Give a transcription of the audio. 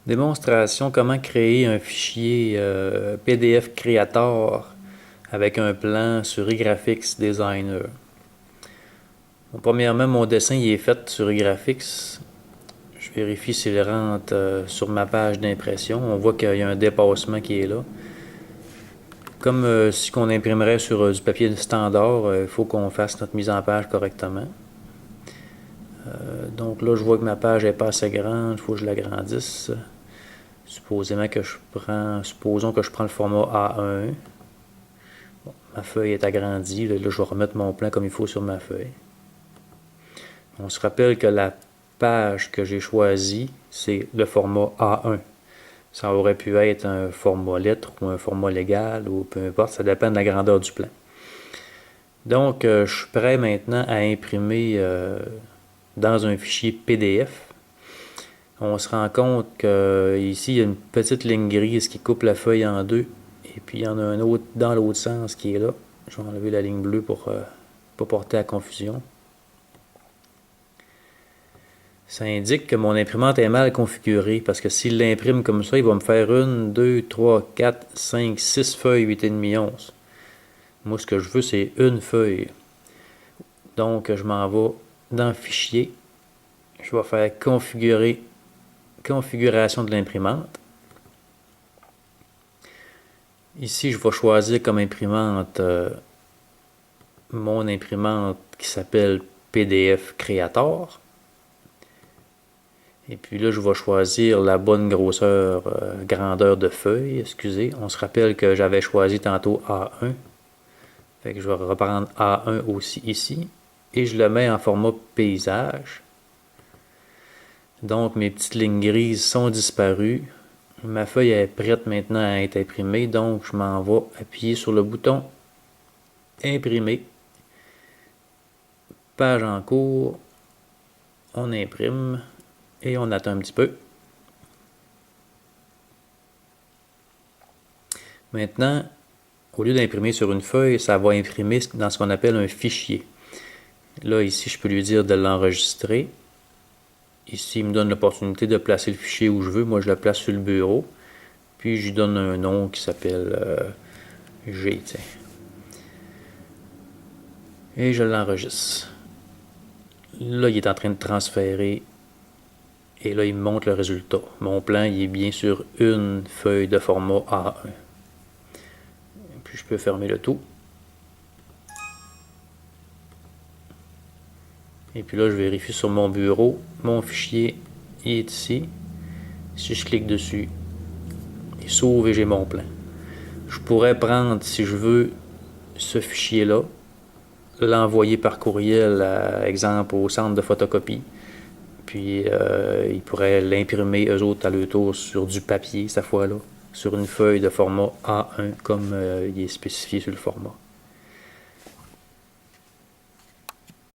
Démonstration comment créer un fichier PDF Creator avec un plan sur eGraphics Designer. Bon, premièrement, mon dessin il est fait sur eGraphics. Je vérifie s'il rentre sur ma page d'impression. On voit qu'il y a un dépassement qui est là. Comme si on imprimerait sur du papier standard, il faut qu'on fasse notre mise en page correctement. Donc là, je vois que ma page n'est pas assez grande, il faut que je l'agrandisse. Supposons que je prends le format A1. Bon, ma feuille est agrandie. Là, je vais remettre mon plan comme il faut sur ma feuille. On se rappelle que la page que j'ai choisie, c'est le format A1. Ça aurait pu être un format lettre ou un format légal ou peu importe, ça dépend de la grandeur du plan. Donc, je suis prêt maintenant à imprimer dans un fichier PDF. On se rend compte qu'ici, il y a une petite ligne grise qui coupe la feuille en deux. Et puis, il y en a un autre dans l'autre sens qui est là. Je vais enlever la ligne bleue pour ne pas porter à confusion. Ça indique que mon imprimante est mal configurée parce que s'il l'imprime comme ça, il va me faire 1, 2, 3, 4, 5, 6 feuilles 8,5 onces. Moi, ce que je veux, c'est une feuille. Donc, je m'en vais dans Fichier. Je vais faire Configurer, Configuration de l'imprimante. Ici, je vais choisir comme imprimante mon imprimante qui s'appelle PDF Creator. Et puis là, je vais choisir la bonne grosseur, grandeur de feuille. Excusez, on se rappelle que j'avais choisi tantôt A1. Fait que je vais reprendre A1 aussi ici. Et je le mets en format paysage. Donc mes petites lignes grises sont disparues. Ma feuille est prête maintenant à être imprimée. Donc je m'en vais appuyer sur le bouton Imprimer. Page en cours. On imprime. Et on attend un petit peu. Maintenant, au lieu d'imprimer sur une feuille, ça va imprimer dans ce qu'on appelle un fichier. Là, ici, je peux lui dire de l'enregistrer. Ici, il me donne l'opportunité de placer le fichier où je veux. Moi, je le place sur le bureau. Puis, je lui donne un nom qui s'appelle G. Tiens. Et je l'enregistre. Là, il est en train de transférer. Et là, il me montre le résultat. Mon plan, il est bien sur une feuille de format A1. Puis, je peux fermer le tout. Et puis là, je vérifie sur mon bureau. Mon fichier il est ici. Si je clique dessus, il s'ouvre et j'ai mon plan. Je pourrais prendre, si je veux, ce fichier-là, l'envoyer par courriel, exemple, au centre de photocopie. Puis, ils pourraient l'imprimer, eux autres, à leur tour, sur du papier, cette fois-là, sur une feuille de format A1, comme il est spécifié sur le format.